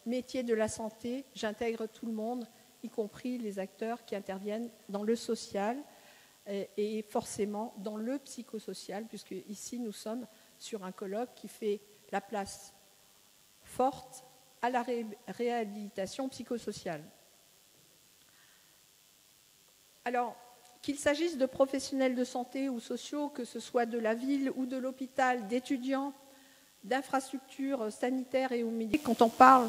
métier de la santé, j'intègre tout le monde, y compris les acteurs qui interviennent dans le social et forcément dans le psychosocial, puisque ici nous sommes sur un colloque qui fait la place forte à la réhabilitation psychosociale. Alors, qu'il s'agisse de professionnels de santé ou sociaux, que ce soit de la ville ou de l'hôpital, d'étudiants, d'infrastructures sanitaires et ou médicales, quand on parle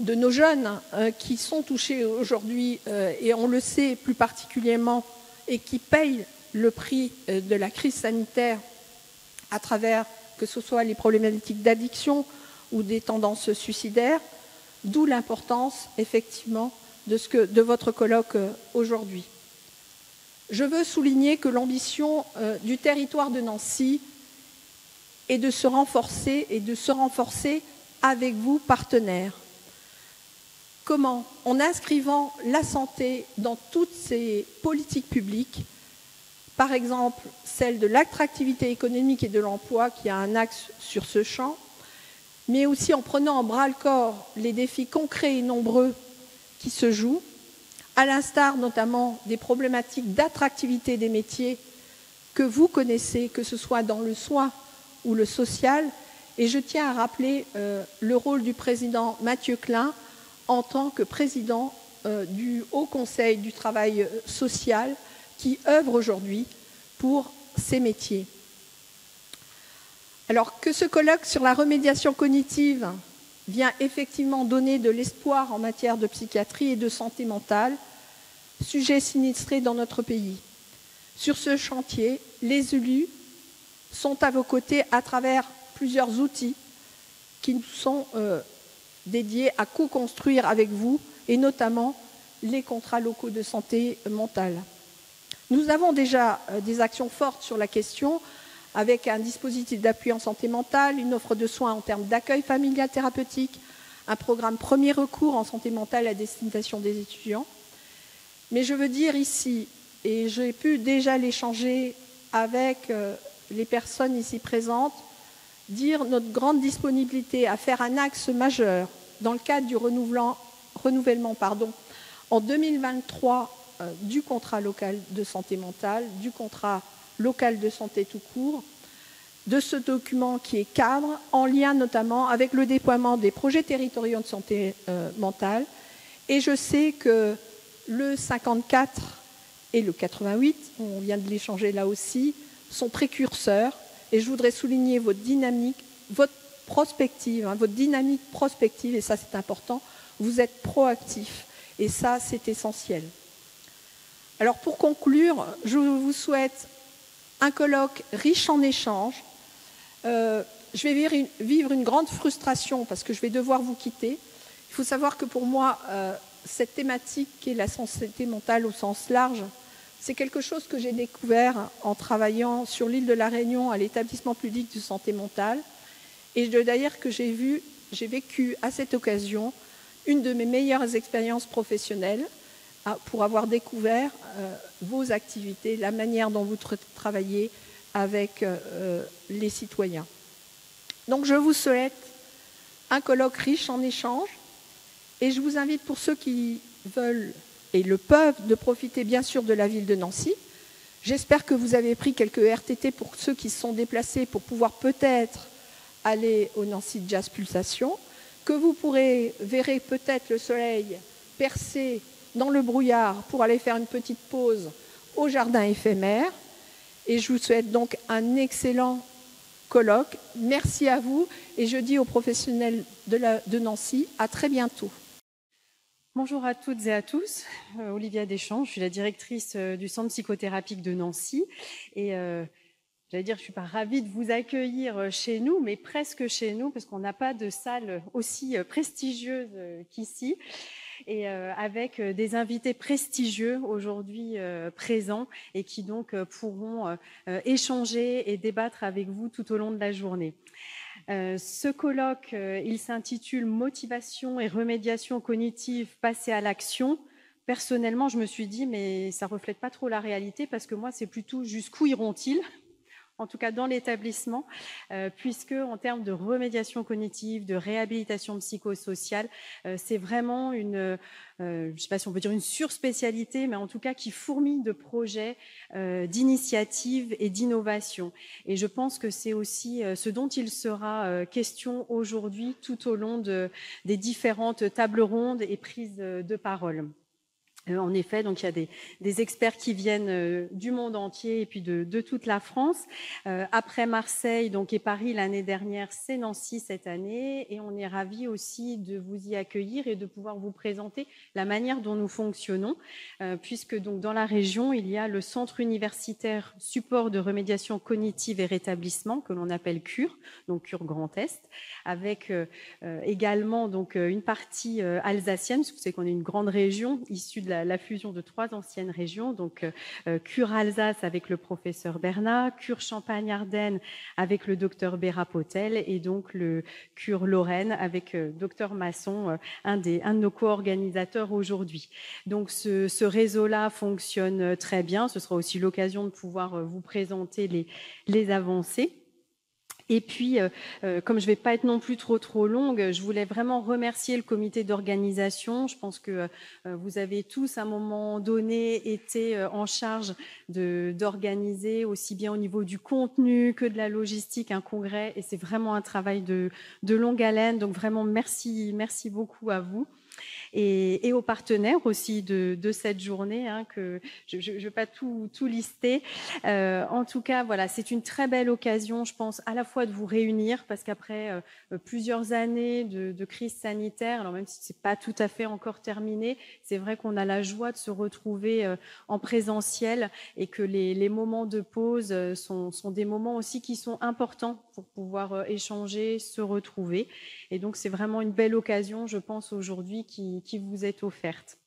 de nos jeunes qui sont touchés aujourd'hui, et on le sait plus particulièrement, et qui payent le prix de la crise sanitaire à travers que ce soit les problématiques d'addiction ou des tendances suicidaires, d'où l'importance, effectivement, de votre colloque aujourd'hui. Je veux souligner que l'ambition du territoire de Nancy est de se renforcer avec vous, partenaires. Comment? En inscrivant la santé dans toutes ces politiques publiques, par exemple celle de l'attractivité économique et de l'emploi qui a un axe sur ce champ, mais aussi en prenant en bras-le-corps les défis concrets et nombreux qui se jouent, à l'instar notamment des problématiques d'attractivité des métiers que vous connaissez, que ce soit dans le soin ou le social. Et je tiens à rappeler le rôle du président Mathieu Klein en tant que président du Haut Conseil du travail social qui œuvre aujourd'hui pour ces métiers. Alors que ce colloque sur la remédiation cognitive vient effectivement donner de l'espoir en matière de psychiatrie et de santé mentale, sujet sinistré dans notre pays. Sur ce chantier, les élus sont à vos côtés à travers plusieurs outils qui nous sont dédiés à co-construire avec vous, et notamment les contrats locaux de santé mentale. Nous avons déjà des actions fortes sur la question, avec un dispositif d'appui en santé mentale, une offre de soins en termes d'accueil familial thérapeutique, un programme premier recours en santé mentale à destination des étudiants. Mais je veux dire ici, et j'ai pu déjà l'échanger avec les personnes ici présentes, dire notre grande disponibilité à faire un axe majeur dans le cadre du renouvellement en 2023 du contrat local de santé mentale, du contrat local de santé tout court, de ce document qui est cadre, en lien notamment avec le déploiement des projets territoriaux de santé mentale. Et je sais que le 54 et le 88, on vient de l'échanger là aussi, sont précurseurs. Et je voudrais souligner votre dynamique, votre prospective, votre dynamique prospective, et ça c'est important, vous êtes proactif. Et ça, c'est essentiel. Alors pour conclure, je vous souhaite un colloque riche en échanges. Je vais vivre une grande frustration parce que je vais devoir vous quitter. Il faut savoir que pour moi, cette thématique qui est la santé mentale au sens large, c'est quelque chose que j'ai découvert en travaillant sur l'île de la Réunion à l'établissement public de santé mentale. Et d'ailleurs que j'ai vécu à cette occasion une de mes meilleures expériences professionnelles pour avoir découvert vos activités, la manière dont vous travaillez avec les citoyens. Donc je vous souhaite un colloque riche en échanges et je vous invite pour ceux qui veulent et le peuvent de profiter bien sûr de la ville de Nancy. J'espère que vous avez pris quelques RTT pour ceux qui se sont déplacés pour pouvoir peut-être aller au Nancy Jazz Pulsation, que vous verrez peut-être le soleil percer dans le brouillard pour aller faire une petite pause au jardin éphémère. Et je vous souhaite donc un excellent colloque. Merci à vous et je dis aux professionnels de Nancy à très bientôt. Bonjour à toutes et à tous, Olivia Deschamps, je suis la directrice du centre psychothérapique de Nancy et j'allais dire, je ne suis pas ravie de vous accueillir chez nous, mais presque chez nous, parce qu'on n'a pas de salle aussi prestigieuse qu'ici, et avec des invités prestigieux aujourd'hui présents et qui donc pourront échanger et débattre avec vous tout au long de la journée. Ce colloque, il s'intitule « Motivation et remédiation cognitive, passer à l'action ». Personnellement, je me suis dit, mais ça ne reflète pas trop la réalité, parce que moi, c'est plutôt « Jusqu'où iront-ils » en tout cas dans l'établissement, puisque en termes de remédiation cognitive, de réhabilitation psychosociale, c'est vraiment une, je ne sais pas si on peut dire une surspécialité, mais en tout cas qui fourmille de projets, d'initiatives et d'innovations. Et je pense que c'est aussi ce dont il sera question aujourd'hui tout au long des différentes tables rondes et prises de parole. En effet, donc il y a des experts qui viennent du monde entier et puis de toute la France. Après Marseille donc, et Paris l'année dernière, c'est Nancy cette année. Et on est ravis aussi de vous y accueillir et de pouvoir vous présenter la manière dont nous fonctionnons, puisque donc, dans la région, il y a le Centre universitaire support de remédiation cognitive et rétablissement, que l'on appelle CURE, donc CURE Grand Est, avec également donc, une partie alsacienne, parce que vous savez qu'on est une grande région issue de la fusion de 3 anciennes régions, donc Cure Alsace avec le professeur Bernat, Cure Champagne-Ardenne avec le docteur Béra Potel et donc le Cure Lorraine avec docteur Masson, un de nos co-organisateurs aujourd'hui. Donc ce réseau-là fonctionne très bien. Ce sera aussi l'occasion de pouvoir vous présenter les avancées. Et puis, comme je ne vais pas être non plus trop longue, je voulais vraiment remercier le comité d'organisation. Je pense que vous avez tous, à un moment donné, été en charge d'organiser aussi bien au niveau du contenu que de la logistique un congrès. Et c'est vraiment un travail de longue haleine. Donc vraiment, merci beaucoup à vous. Et aux partenaires aussi de cette journée, hein, que je ne vais pas tout lister. En tout cas, voilà, c'est une très belle occasion, je pense, à la fois de vous réunir, parce qu'après plusieurs années de crise sanitaire, alors même si ce n'est pas tout à fait encore terminé, c'est vrai qu'on a la joie de se retrouver en présentiel et que les moments de pause sont des moments aussi qui sont importants pour pouvoir échanger, se retrouver. Et donc, c'est vraiment une belle occasion, je pense, aujourd'hui qui vous est offerte.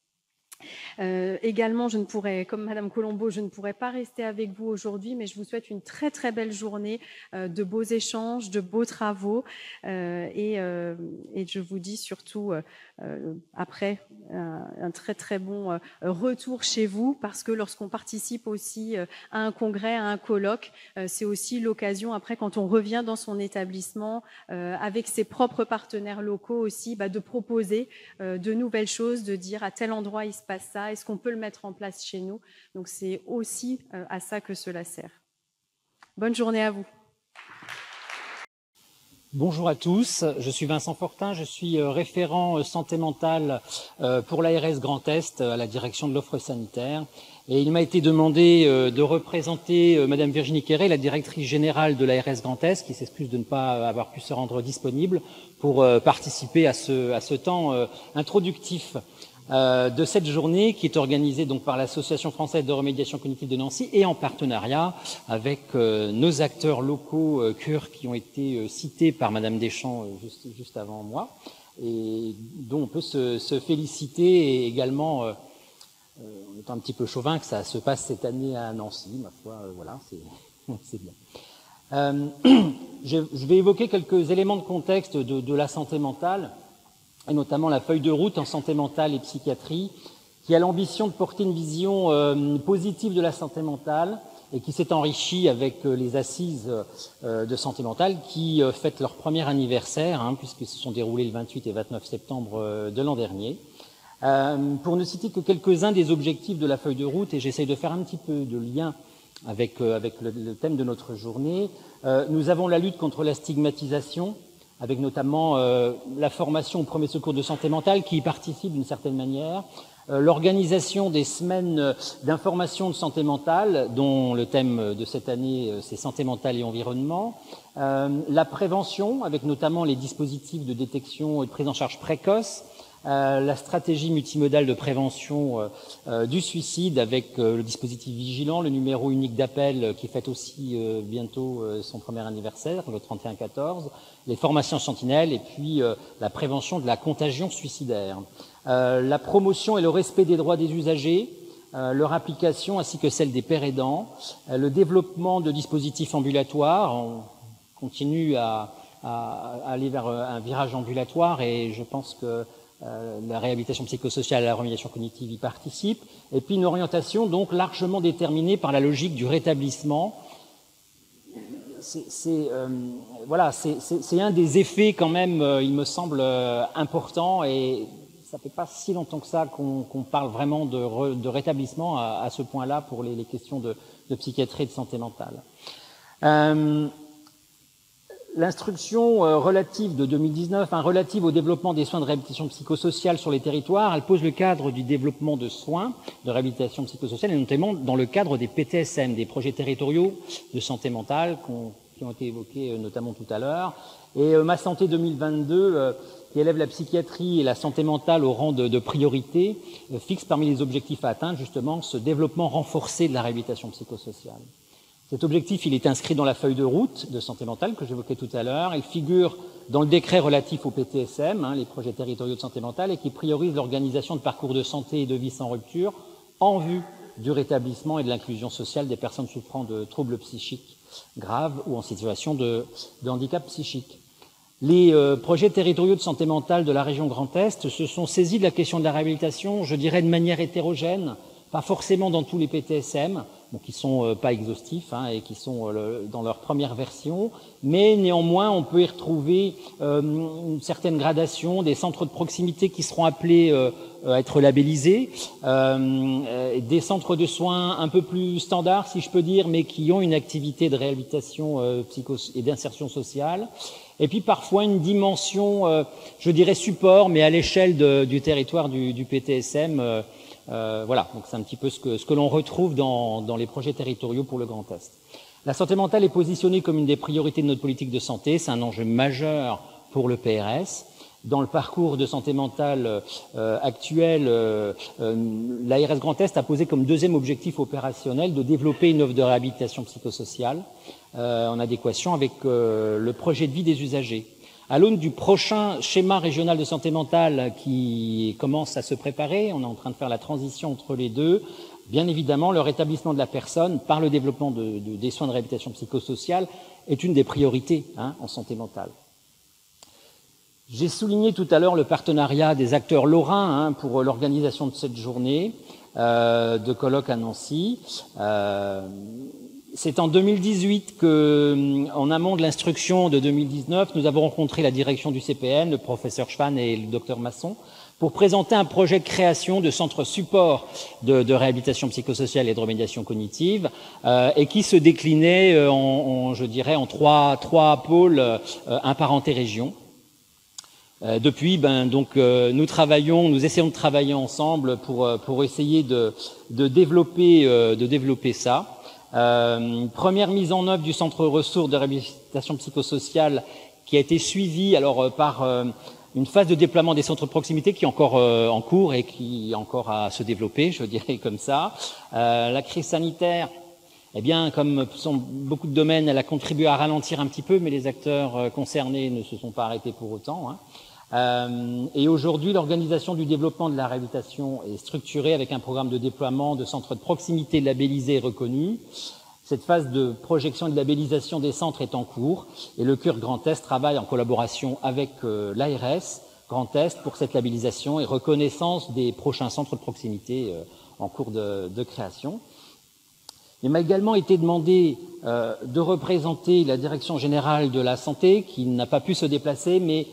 Également, je ne pourrais, comme Madame Colombo, je ne pourrais pas rester avec vous aujourd'hui, mais je vous souhaite une très belle journée, de beaux échanges, de beaux travaux, et je vous dis surtout après un très bon retour chez vous, parce que lorsqu'on participe aussi à un congrès, à un colloque, c'est aussi l'occasion après, quand on revient dans son établissement avec ses propres partenaires locaux aussi, de proposer de nouvelles choses, de dire à tel endroit il se passe ça, est-ce qu'on peut le mettre en place chez nous? Donc c'est aussi à ça que cela sert. Bonne journée à vous. Bonjour à tous, je suis Vincent Fortin, je suis référent santé mentale pour l'ARS Grand Est à la direction de l'offre sanitaire. Et il m'a été demandé de représenter Madame Virginie Quéré, la directrice générale de l'ARS Grand Est, qui s'excuse de ne pas avoir pu se rendre disponible pour participer à ce temps introductif de cette journée qui est organisée donc par l'Association française de remédiation cognitive de Nancy et en partenariat avec nos acteurs locaux CURE qui ont été cités par Madame Deschamps juste avant moi et dont on peut se féliciter et également on est un petit peu chauvin que ça se passe cette année à Nancy, ma foi, voilà, c'est bien. Je vais évoquer quelques éléments de contexte de la santé mentale, et notamment la feuille de route en santé mentale et psychiatrie, qui a l'ambition de porter une vision positive de la santé mentale et qui s'est enrichie avec les assises de santé mentale qui fêtent leur premier anniversaire, puisqu'ils se sont déroulés le 28 et 29 septembre de l'an dernier. Pour ne citer que quelques-uns des objectifs de la feuille de route, et j'essaye de faire un petit peu de lien avec le thème de notre journée, nous avons la lutte contre la stigmatisation, avec notamment la formation au premier secours de santé mentale qui y participe d'une certaine manière, l'organisation des semaines d'information de santé mentale, dont le thème de cette année, c'est santé mentale et environnement, la prévention, avec notamment les dispositifs de détection et de prise en charge précoce, la stratégie multimodale de prévention du suicide avec le dispositif Vigilant, le numéro unique d'appel qui fête aussi bientôt son premier anniversaire, le 31-14, les formations sentinelles et puis la prévention de la contagion suicidaire. La promotion et le respect des droits des usagers, leur application ainsi que celle des pères aidants, le développement de dispositifs ambulatoires, on continue à aller vers un virage ambulatoire et je pense que la réhabilitation psychosociale et la remédiation cognitive y participent, et puis une orientation donc largement déterminée par la logique du rétablissement, voilà, c'est un des effets quand même, il me semble, important, et ça fait pas si longtemps que ça qu'on parle vraiment de rétablissement à ce point-là pour les questions de psychiatrie et de santé mentale. L'instruction relative de 2019, relative au développement des soins de réhabilitation psychosociale sur les territoires, elle pose le cadre du développement de soins de réhabilitation psychosociale, et notamment dans le cadre des PTSM, des projets territoriaux de santé mentale qui ont été évoqués notamment tout à l'heure. Et Ma Santé 2022, qui élève la psychiatrie et la santé mentale au rang de priorité, fixe parmi les objectifs à atteindre justement ce développement renforcé de la réhabilitation psychosociale. Cet objectif, il est inscrit dans la feuille de route de santé mentale que j'évoquais tout à l'heure. Il figure dans le décret relatif au PTSM, les projets territoriaux de santé mentale, et qui priorise l'organisation de parcours de santé et de vie sans rupture en vue du rétablissement et de l'inclusion sociale des personnes souffrant de troubles psychiques graves ou en situation de handicap psychique. Les projets territoriaux de santé mentale de la région Grand Est se sont saisis de la question de la réhabilitation, je dirais de manière hétérogène, pas forcément dans tous les PTSM, qui ne sont pas exhaustifs et qui sont dans leur première version, mais néanmoins on peut y retrouver une certaine gradation, des centres de proximité qui seront appelés à être labellisés, des centres de soins un peu plus standards si je peux dire, mais qui ont une activité de réhabilitation et d'insertion sociale, et puis parfois une dimension, je dirais support, mais à l'échelle du territoire du PTSM. Voilà, donc c'est un petit peu ce que l'on retrouve dans les projets territoriaux pour le Grand Est. La santé mentale est positionnée comme une des priorités de notre politique de santé, c'est un enjeu majeur pour le PRS. Dans le parcours de santé mentale actuel, l'ARS Grand Est a posé comme deuxième objectif opérationnel de développer une offre de réhabilitation psychosociale en adéquation avec le projet de vie des usagers. À l'aune du prochain schéma régional de santé mentale qui commence à se préparer, on est en train de faire la transition entre les deux, bien évidemment, le rétablissement de la personne par le développement des soins de réhabilitation psychosociale est une des priorités en santé mentale. J'ai souligné tout à l'heure le partenariat des acteurs lorrains pour l'organisation de cette journée de colloque à Nancy. C'est en 2018 que, en amont de l'instruction de 2019, nous avons rencontré la direction du CPN, le professeur Schwann et le docteur Masson, pour présenter un projet de création de centres support de réhabilitation psychosociale et de remédiation cognitive, et qui se déclinait je dirais, en trois pôles imparentés région. Depuis, nous essayons de travailler ensemble pour essayer de développer ça. Première mise en œuvre du centre ressources de réhabilitation psychosociale qui a été suivie par une phase de déploiement des centres de proximité qui est encore en cours et qui est encore à se développer, je dirais comme ça. La crise sanitaire, comme sont beaucoup de domaines, elle a contribué à ralentir un petit peu, mais les acteurs concernés ne se sont pas arrêtés pour autant. Et aujourd'hui, l'organisation du développement de la réhabilitation est structurée avec un programme de déploiement de centres de proximité labellisés et reconnus. Cette phase de projection et de labellisation des centres est en cours et le CUR Grand Est travaille en collaboration avec l'ARS Grand Est pour cette labellisation et reconnaissance des prochains centres de proximité en cours de création. Il m'a également été demandé de représenter la Direction générale de la santé qui n'a pas pu se déplacer, mais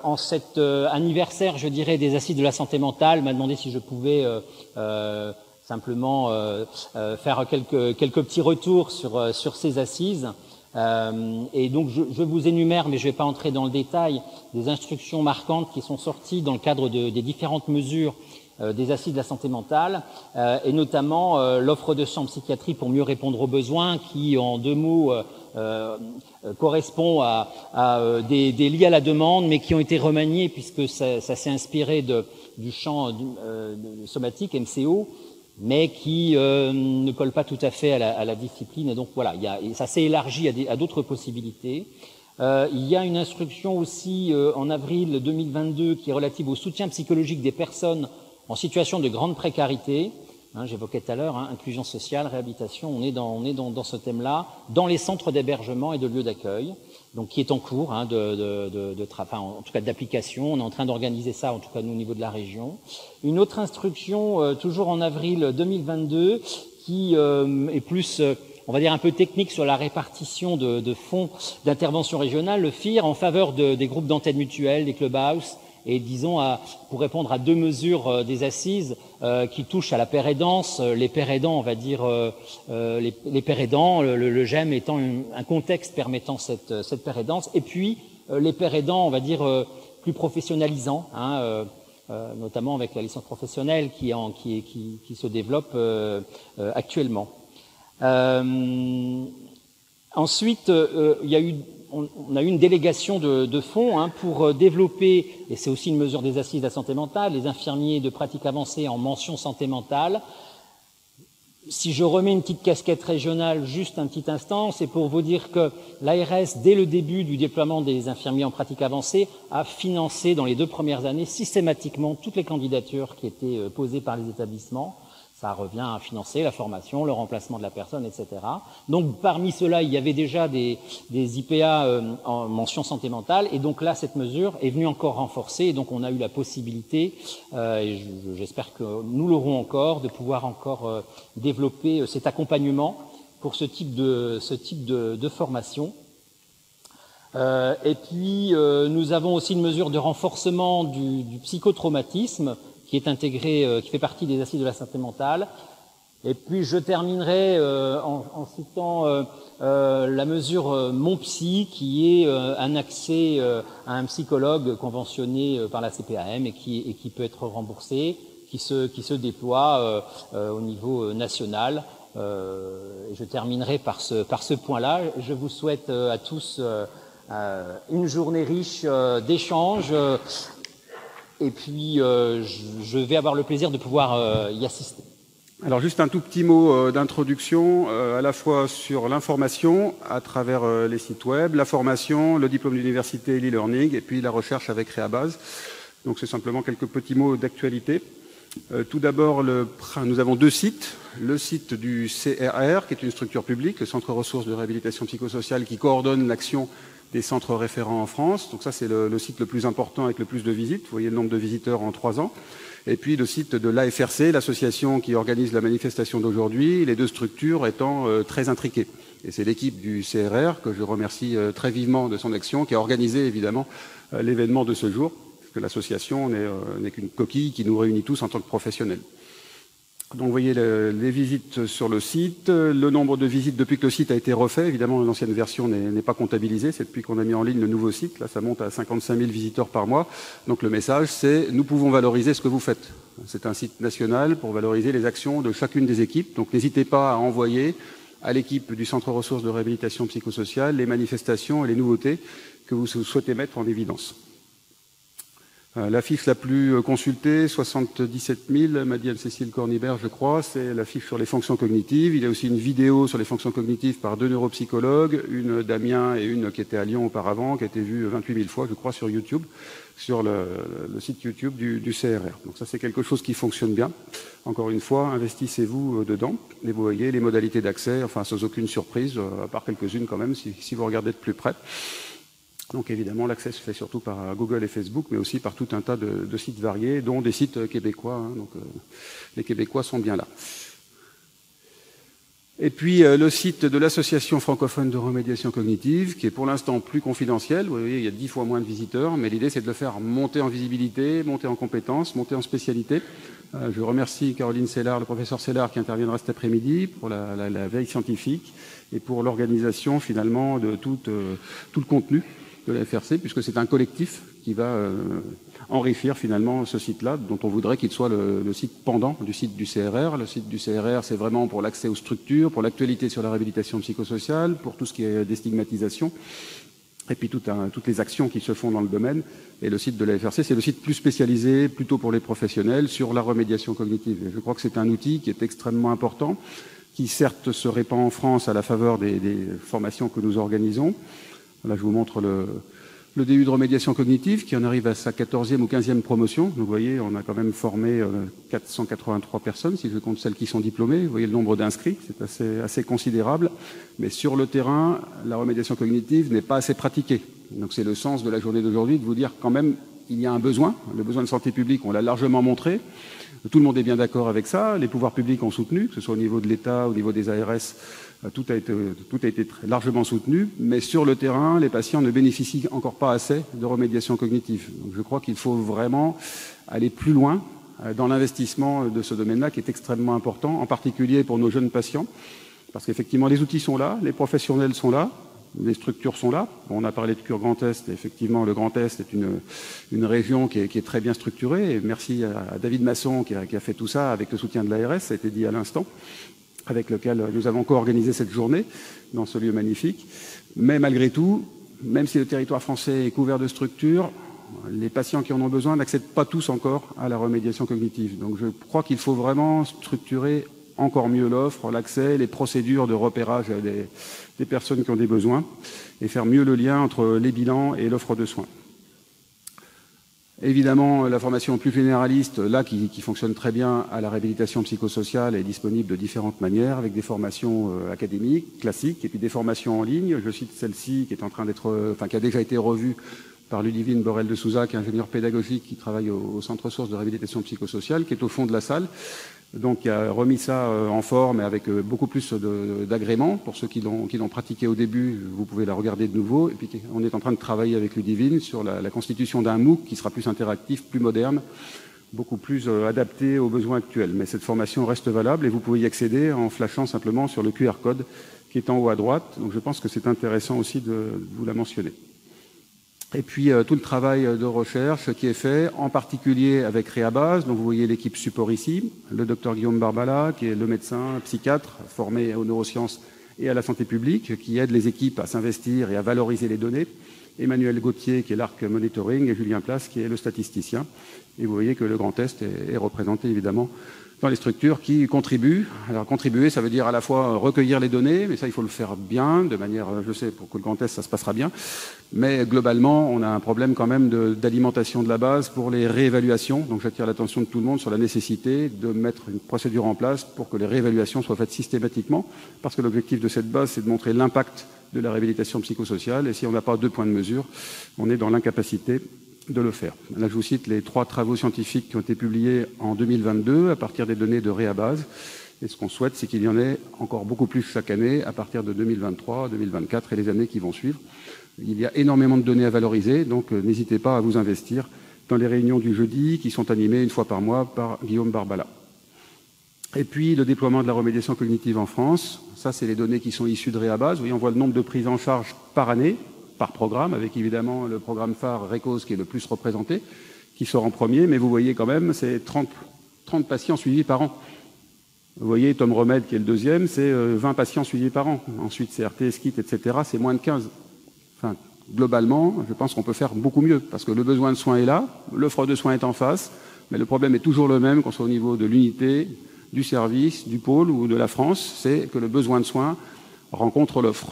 en cet anniversaire, je dirais, des assises de la santé mentale, m'a demandé si je pouvais simplement faire quelques petits retours sur ces assises. Et donc je vous énumère, mais je ne vais pas entrer dans le détail, des instructions marquantes qui sont sorties dans le cadre des différentes mesures des assises de la santé mentale, et notamment l'offre de soins en psychiatrie pour mieux répondre aux besoins, qui en deux mots correspond à des liés à la demande, mais qui ont été remaniés puisque ça s'est inspiré du champ somatique, MCO, mais qui ne colle pas tout à fait à la discipline. Et donc voilà, ça s'est élargi à d'autres possibilités. Il y a une instruction aussi en avril 2022 qui est relative au soutien psychologique des personnes en situation de grande précarité. J'évoquais tout à l'heure, inclusion sociale, réhabilitation, on est dans ce thème-là, dans les centres d'hébergement et de lieux d'accueil, donc qui est en cours en tout cas d'application. On est en train d'organiser ça, en tout cas nous, au niveau de la région. Une autre instruction, toujours en avril 2022, qui est plus on va dire, un peu technique sur la répartition de fonds d'intervention régionale, le FIR, en faveur des groupes d'entraide mutuelle, des clubhouse, et disons, pour répondre à 2 mesures des assises qui touchent à la paire aidance, les pères aidants, on va dire, les pères aidants, le GEM étant un contexte permettant cette paire aidance, et puis les pères aidants, on va dire, plus professionnalisants, notamment avec la licence professionnelle qui se développe actuellement. Ensuite, on a eu une délégation de fonds pour développer, et c'est aussi une mesure des assises de la santé mentale, les infirmiers de pratique avancée en mention santé mentale. Si je remets une petite casquette régionale juste un petit instant, c'est pour vous dire que l'ARS, dès le début du déploiement des infirmiers en pratique avancée, a financé dans les 2 premières années systématiquement toutes les candidatures qui étaient posées par les établissements. Ça revient à financer la formation, le remplacement de la personne, etc. Donc, parmi ceux-là, il y avait déjà des IPA en mention santé mentale. Et donc là, cette mesure est venue encore renforcer. Et donc, on a eu la possibilité, et j'espère que nous l'aurons encore, de pouvoir encore développer cet accompagnement pour ce type de formation. Et puis, nous avons aussi une mesure de renforcement du psychotraumatisme, qui est intégré, qui fait partie des assises de la santé mentale. Et puis je terminerai en citant la mesure Mon Psy, qui est un accès à un psychologue conventionné par la CPAM et qui peut être remboursé, qui se déploie au niveau national. Et je terminerai par ce point-là. Je vous souhaite à tous une journée riche d'échanges. Et puis, je vais avoir le plaisir de pouvoir y assister. Alors, juste un tout petit mot d'introduction, à la fois sur l'information à travers les sites web, la formation, le diplôme d'université et l'e-learning, et puis la recherche avec Réabase. Donc, c'est simplement quelques petits mots d'actualité. Tout d'abord, nous avons 2 sites. Le site du CRR, qui est une structure publique, le Centre ressources de réhabilitation psychosociale, qui coordonne l'action des centres référents en France. Donc ça, c'est le site le plus important avec le plus de visites. Vous voyez le nombre de visiteurs en 3 ans. Et puis le site de l'AFRC, l'association qui organise la manifestation d'aujourd'hui, les 2 structures étant très intriquées. Et c'est l'équipe du CRR, que je remercie très vivement de son action, qui a organisé évidemment l'événement de ce jour, parce que l'association n'est qu'une coquille qui nous réunit tous en tant que professionnels. Donc vous voyez les visites sur le site, le nombre de visites depuis que le site a été refait. Évidemment, l'ancienne version n'est pas comptabilisée, c'est depuis qu'on a mis en ligne le nouveau site. Là, ça monte à 55 000 visiteurs par mois. Donc le message, c'est « Nous pouvons valoriser ce que vous faites ». C'est un site national pour valoriser les actions de chacune des équipes. Donc n'hésitez pas à envoyer à l'équipe du Centre ressources de réhabilitation psychosociale les manifestations et les nouveautés que vous souhaitez mettre en évidence. L'affiche la plus consultée, 77 000, m'a dit Anne-Cécile Cornibert, je crois, c'est l'affiche sur les fonctions cognitives. Il y a aussi une vidéo sur les fonctions cognitives par 2 neuropsychologues, une d'Amiens et une qui était à Lyon auparavant, qui a été vue 28 000 fois, je crois, sur YouTube, sur le site YouTube du CRR. Donc ça, c'est quelque chose qui fonctionne bien. Encore une fois, investissez-vous dedans. Et vous voyez les modalités d'accès, enfin, sans aucune surprise, à part quelques-unes quand même, si vous regardez de plus près. Donc évidemment, l'accès se fait surtout par Google et Facebook, mais aussi par tout un tas de sites variés, dont des sites québécois. Donc les Québécois sont bien là. Et puis le site de l'Association francophone de remédiation cognitive, qui est pour l'instant plus confidentiel. Vous voyez, il y a 10 fois moins de visiteurs, mais l'idée c'est de le faire monter en visibilité, monter en compétences, monter en spécialité. Je remercie Caroline Sellard, le professeur Sellard, qui interviendra cet après-midi pour la veille scientifique et pour l'organisation finalement de tout le contenu de la FRC, puisque c'est un collectif qui va enrichir finalement ce site-là, dont on voudrait qu'il soit le site pendant du site du CRR. Le site du CRR, c'est vraiment pour l'accès aux structures, pour l'actualité sur la réhabilitation psychosociale, pour tout ce qui est déstigmatisation, et puis toutes les actions qui se font dans le domaine. Et le site de la FRC, c'est le site plus spécialisé, plutôt pour les professionnels, sur la remédiation cognitive. Et je crois que c'est un outil qui est extrêmement important, qui certes se répand en France à la faveur des formations que nous organisons. Là, je vous montre le DU de remédiation cognitive qui en arrive à sa 14e ou 15e promotion. Donc, vous voyez, on a quand même formé 483 personnes, si je compte celles qui sont diplômées. Vous voyez le nombre d'inscrits, c'est assez considérable. Mais sur le terrain, la remédiation cognitive n'est pas assez pratiquée. Donc, c'est le sens de la journée d'aujourd'hui, de vous dire quand même, il y a un besoin. Le besoin de santé publique, on l'a largement montré. Tout le monde est bien d'accord avec ça. Les pouvoirs publics ont soutenu, que ce soit au niveau de l'État, au niveau des ARS, tout a été largement soutenu. Mais sur le terrain, les patients ne bénéficient encore pas assez de remédiation cognitive. Donc je crois qu'il faut vraiment aller plus loin dans l'investissement de ce domaine-là, qui est extrêmement important, en particulier pour nos jeunes patients. Parce qu'effectivement, les outils sont là, les professionnels sont là, les structures sont là. On a parlé de Cure Grand Est. Effectivement, le Grand Est est une région qui est très bien structurée. Et merci à David Masson qui a fait tout ça avec le soutien de l'ARS, ça a été dit à l'instant, avec lequel nous avons co-organisé cette journée dans ce lieu magnifique. Mais malgré tout, même si le territoire français est couvert de structures, les patients qui en ont besoin n'accèdent pas tous encore à la remédiation cognitive. Donc je crois qu'il faut vraiment structurer encore mieux l'offre, l'accès, les procédures de repérage des personnes qui ont des besoins et faire mieux le lien entre les bilans et l'offre de soins. Évidemment, la formation plus généraliste, là, qui fonctionne très bien à la réhabilitation psychosociale, est disponible de différentes manières, avec des formations académiques, classiques, et puis des formations en ligne. Je cite celle-ci qui est en train d'être, qui a déjà été revue par Ludivine Borel de Souza, qui est ingénieure pédagogique, qui travaille au Centre Source de réhabilitation psychosociale, qui est au fond de la salle. Donc, il a remis ça en forme et avec beaucoup plus d'agrément. Pour ceux qui l'ont pratiqué au début, vous pouvez la regarder de nouveau. Et puis, on est en train de travailler avec Ludivine sur la constitution d'un MOOC qui sera plus interactif, plus moderne, beaucoup plus adapté aux besoins actuels. Mais cette formation reste valable et vous pouvez y accéder en flashant simplement sur le QR code qui est en haut à droite. Donc, je pense que c'est intéressant aussi de vous la mentionner. Et puis tout le travail de recherche qui est fait, en particulier avec Réabase. Donc vous voyez l'équipe support ici, le docteur Guillaume Barbala, qui est le médecin psychiatre formé aux neurosciences et à la santé publique, qui aide les équipes à s'investir et à valoriser les données. Emmanuel Gauthier, qui est l'ARC Monitoring, et Julien Place, qui est le statisticien. Et vous voyez que le Grand Est est représenté évidemment dans les structures qui contribuent. Alors contribuer, ça veut dire à la fois recueillir les données, mais ça il faut le faire bien, de manière, je sais, pour que le Grand Est ça se passera bien. Mais globalement, on a un problème quand même d'alimentation de la base pour les réévaluations. Donc j'attire l'attention de tout le monde sur la nécessité de mettre une procédure en place pour que les réévaluations soient faites systématiquement, parce que l'objectif de cette base, c'est de montrer l'impact de la réhabilitation psychosociale. Et si on n'a pas 2 points de mesure, on est dans l'incapacité de le faire. Là, je vous cite les 3 travaux scientifiques qui ont été publiés en 2022 à partir des données de Réabase. Et ce qu'on souhaite, c'est qu'il y en ait encore beaucoup plus chaque année à partir de 2023, 2024 et les années qui vont suivre. Il y a énormément de données à valoriser, donc n'hésitez pas à vous investir dans les réunions du jeudi qui sont animées 1 fois par mois par Guillaume Barbala. Et puis le déploiement de la remédiation cognitive en France, ça c'est les données qui sont issues de Réabase. Vous voyez, on voit le nombre de prises en charge par année, par programme, avec évidemment le programme phare RECOS qui est le plus représenté, qui sort en premier, mais vous voyez quand même, c'est 30 patients suivis par an. Vous voyez, Tom Remède, qui est le deuxième, c'est 20 patients suivis par an. Ensuite, c'est RTS Kit, etc., c'est moins de 15. Enfin, globalement, je pense qu'on peut faire beaucoup mieux, parce que le besoin de soins est là, l'offre de soins est en face, mais le problème est toujours le même, qu'on soit au niveau de l'unité, du service, du pôle ou de la France, c'est que le besoin de soins rencontre l'offre.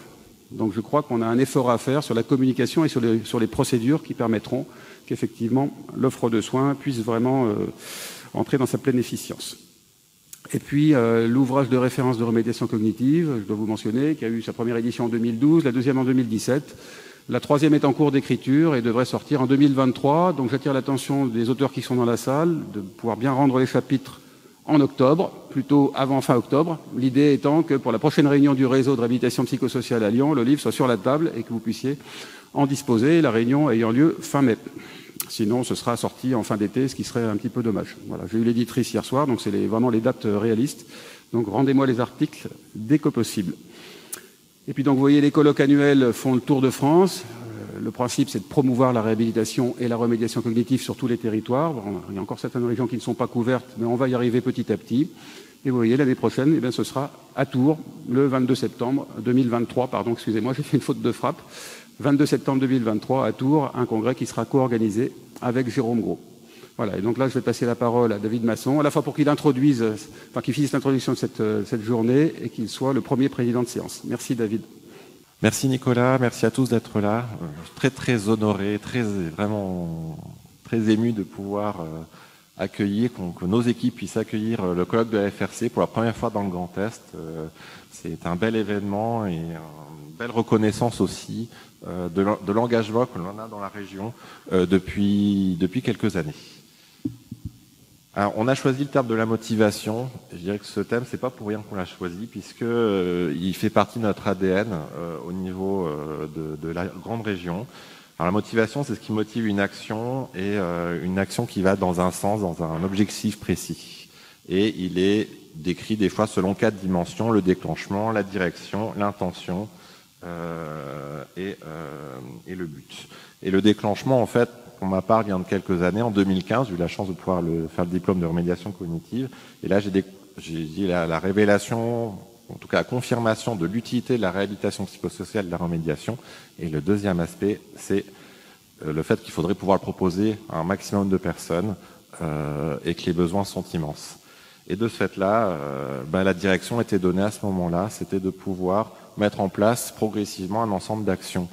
Donc je crois qu'on a un effort à faire sur la communication et sur les procédures qui permettront qu'effectivement l'offre de soins puisse vraiment entrer dans sa pleine efficience. Et puis l'ouvrage de référence de remédiation cognitive, je dois vous mentionner, qui a eu sa première édition en 2012, la deuxième en 2017. La troisième est en cours d'écriture et devrait sortir en 2023. Donc j'attire l'attention des auteurs qui sont dans la salle de pouvoir bien rendre les chapitres en octobre, plutôt avant fin octobre. L'idée étant que pour la prochaine réunion du réseau de réhabilitation psychosociale à Lyon, le livre soit sur la table et que vous puissiez en disposer, la réunion ayant lieu fin mai. Sinon, ce sera sorti en fin d'été, ce qui serait un petit peu dommage. Voilà, j'ai eu l'éditrice hier soir, donc c'est vraiment les dates réalistes. Donc rendez-moi les articles dès que possible. Et puis donc vous voyez, les colloques annuels font le tour de France. Le principe, c'est de promouvoir la réhabilitation et la remédiation cognitive sur tous les territoires. Bon, il y a encore certaines régions qui ne sont pas couvertes, mais on va y arriver petit à petit. Et vous voyez, l'année prochaine, eh bien, ce sera à Tours, le 22 septembre 2023. Pardon, excusez-moi, j'ai fait une faute de frappe. 22 septembre 2023 à Tours, un congrès qui sera co-organisé avec Jérôme Gros. Voilà, et donc là, je vais passer la parole à David Masson, à la fois pour qu'il introduise, enfin qu'il finisse l'introduction de cette journée et qu'il soit le premier président de séance. Merci David. Merci Nicolas, merci à tous d'être là. Très honoré, vraiment très ému de pouvoir accueillir, que nos équipes puissent accueillir le colloque de la FRC pour la première fois dans le Grand Est. C'est un bel événement et une belle reconnaissance aussi de l'engagement que l'on a dans la région depuis quelques années. Alors, on a choisi le terme de la motivation. Je dirais que ce thème, c'est pas pour rien qu'on l'a choisi, puisque il fait partie de notre ADN au niveau de la grande région. Alors, la motivation, c'est ce qui motive une action, et une action qui va dans un sens, dans un objectif précis. Et il est décrit des fois selon 4 dimensions: le déclenchement, la direction, l'intention et le but. Et le déclenchement, en fait, pour ma part, vient de quelques années. En 2015, j'ai eu la chance de pouvoir faire le diplôme de remédiation cognitive. Et là, j'ai dit la révélation, en tout cas la confirmation de l'utilité de la réhabilitation psychosociale de la remédiation. Et le deuxième aspect, c'est le fait qu'il faudrait pouvoir le proposer à un maximum de personnes et que les besoins sont immenses. Et de ce fait-là, la direction était donnée à ce moment-là, c'était de pouvoir mettre en place progressivement un ensemble d'actions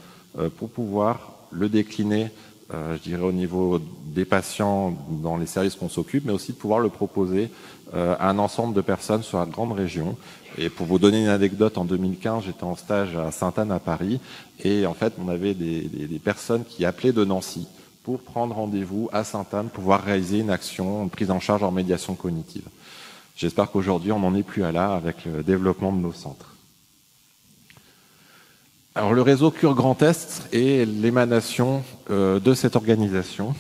pour pouvoir le décliner, je dirais au niveau des patients dans les services qu'on s'occupe, mais aussi de pouvoir le proposer à un ensemble de personnes sur la grande région. Et pour vous donner une anecdote, en 2015, j'étais en stage à Sainte-Anne à Paris, et en fait, on avait des personnes qui appelaient de Nancy pour prendre rendez-vous à Sainte-Anne, pouvoir réaliser une action, une prise en charge en médiation cognitive. J'espère qu'aujourd'hui, on n'en est plus à là avec le développement de nos centres. Alors, le réseau Cure Grand Est est l'émanation de cette organisation.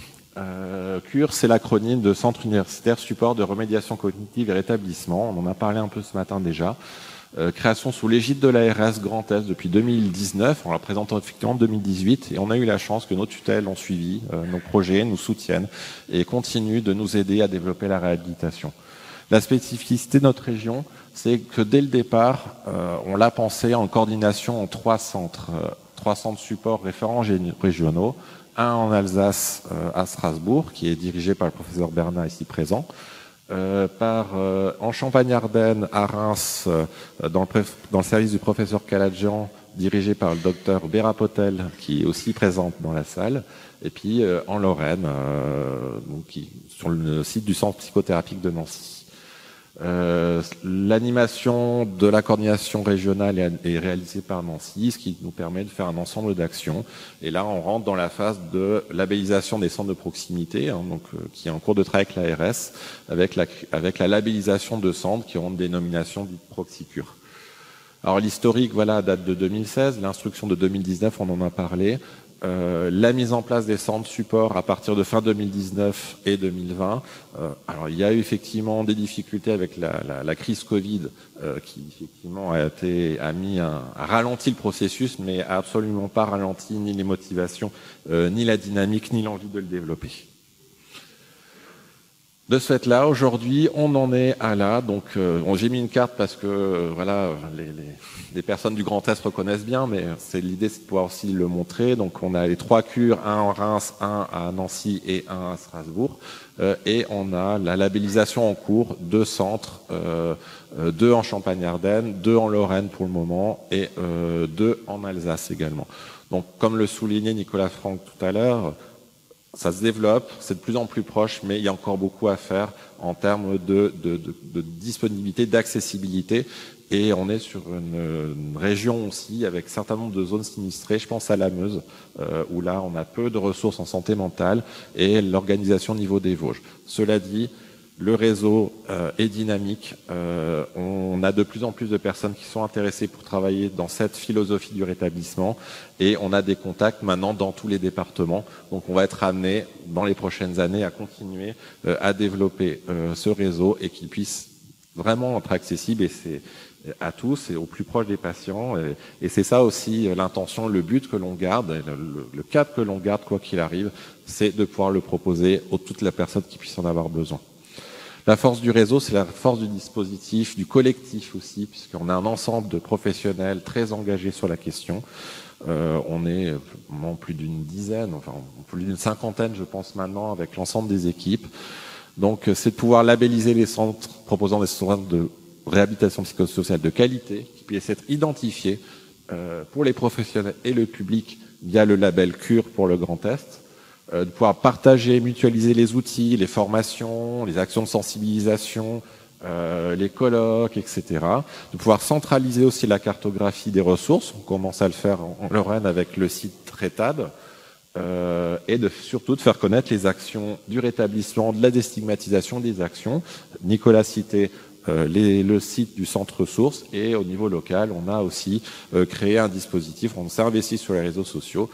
Cure, c'est l'acronyme de Centre Universitaire Support de Remédiation Cognitive et Rétablissement. On en a parlé un peu ce matin déjà. Création sous l'égide de l'ARS Grand Est depuis 2019. On la présente effectivement en 2018 et on a eu la chance que nos tutelles ont suivi nos projets, nous soutiennent et continuent de nous aider à développer la réhabilitation. La spécificité de notre région, c'est que dès le départ, on l'a pensé en coordination en 3 centres. 3 centres support référents régionaux. Un en Alsace, à Strasbourg, qui est dirigé par le professeur Bernat ici présent. En Champagne-Ardenne, à Reims, dans le service du professeur Kaladjian, dirigé par le docteur Béra Potel, qui est aussi présente dans la salle. Et puis en Lorraine, sur le site du centre psychothérapique de Nancy. L'animation de la coordination régionale est réalisée par Nancy, ce qui nous permet de faire un ensemble d'actions. Et là, on rentre dans la phase de labellisation des centres de proximité, qui est en cours de travail avec l'ARS, avec la labellisation de centres qui auront une dénomination dite Proxicure. Alors l'historique, date de 2016, l'instruction de 2019, on en a parlé. La mise en place des centres support à partir de fin 2019 et 2020. Alors il y a eu effectivement des difficultés avec la crise Covid qui effectivement a ralenti le processus, mais a absolument pas ralenti ni les motivations, ni la dynamique, ni l'envie de le développer. De ce fait-là, aujourd'hui, on en est à là. Donc, j'ai mis une carte parce que les personnes du Grand Est reconnaissent bien, mais l'idée, c'est de pouvoir aussi le montrer. Donc, on a les 3 cures, un en Reims, un à Nancy et un à Strasbourg. Et on a la labellisation en cours, 2 centres, 2 en Champagne-Ardenne, 2 en Lorraine pour le moment et 2 en Alsace également. Donc, comme le soulignait Nicolas Franck tout à l'heure, ça se développe, c'est de plus en plus proche, mais il y a encore beaucoup à faire en termes de disponibilité, d'accessibilité. Et on est sur une région aussi avec un certain nombre de zones sinistrées. Je pense à la Meuse, où là, on a peu de ressources en santé mentale et l'organisation au niveau des Vosges. Cela dit, le réseau est dynamique. On a de plus en plus de personnes qui sont intéressées pour travailler dans cette philosophie du rétablissement et on a des contacts maintenant dans tous les départements. Donc on va être amené dans les prochaines années à continuer à développer ce réseau et qu'il puisse vraiment être accessible à tous et au plus proche des patients. Et c'est ça aussi l'intention, le but que l'on garde, le cap que l'on garde quoi qu'il arrive, c'est de pouvoir le proposer à toutes les personnes qui puissent en avoir besoin. La force du réseau, c'est la force du dispositif, du collectif aussi, puisqu'on a un ensemble de professionnels très engagés sur la question. On est plus d'une dizaine, plus d'une cinquantaine, je pense maintenant, avec l'ensemble des équipes. Donc, c'est de pouvoir labelliser les centres proposant des centres de réhabilitation psychosociale de qualité, qui puissent être identifiés pour les professionnels et le public via le label Cure pour le Grand Est. De pouvoir partager, mutualiser les outils, les formations, les actions de sensibilisation, les colloques, etc. De pouvoir centraliser aussi la cartographie des ressources. On commence à le faire en Lorraine avec le site Rétab. et surtout de faire connaître les actions du rétablissement, de la déstigmatisation des actions. Nicolas citait le site du centre ressources, et au niveau local, on a aussi créé un dispositif. On s'est investi sur les réseaux sociaux,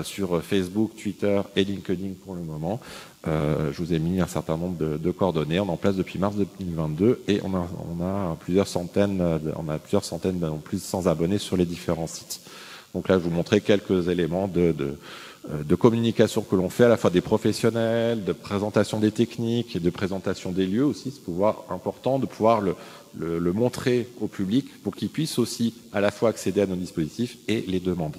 sur Facebook, Twitter et LinkedIn pour le moment. Je vous ai mis un certain nombre de coordonnées. On est en place depuis mars 2022 et on a plusieurs centaines en plus de 100 abonnés sur les différents sites. Donc là, je vous montrais quelques éléments de communication que l'on fait, à la fois des professionnels, de présentation des techniques et de présentation des lieux aussi. C'est important de pouvoir le montrer au public pour qu'il puisse aussi à la fois accéder à nos dispositifs et les demander.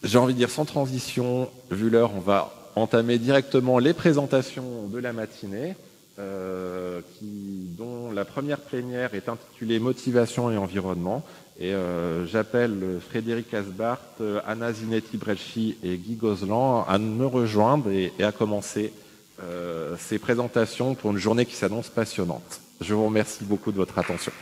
J'ai envie de dire sans transition, vu l'heure, on va entamer directement les présentations de la matinée, dont la première plénière est intitulée Motivation et environnement. Et j'appelle Frédéric Asbart, Anna Zinetti-Bresci et Guy Gozlan à me rejoindre et à commencer ces présentations pour une journée qui s'annonce passionnante. Je vous remercie beaucoup de votre attention.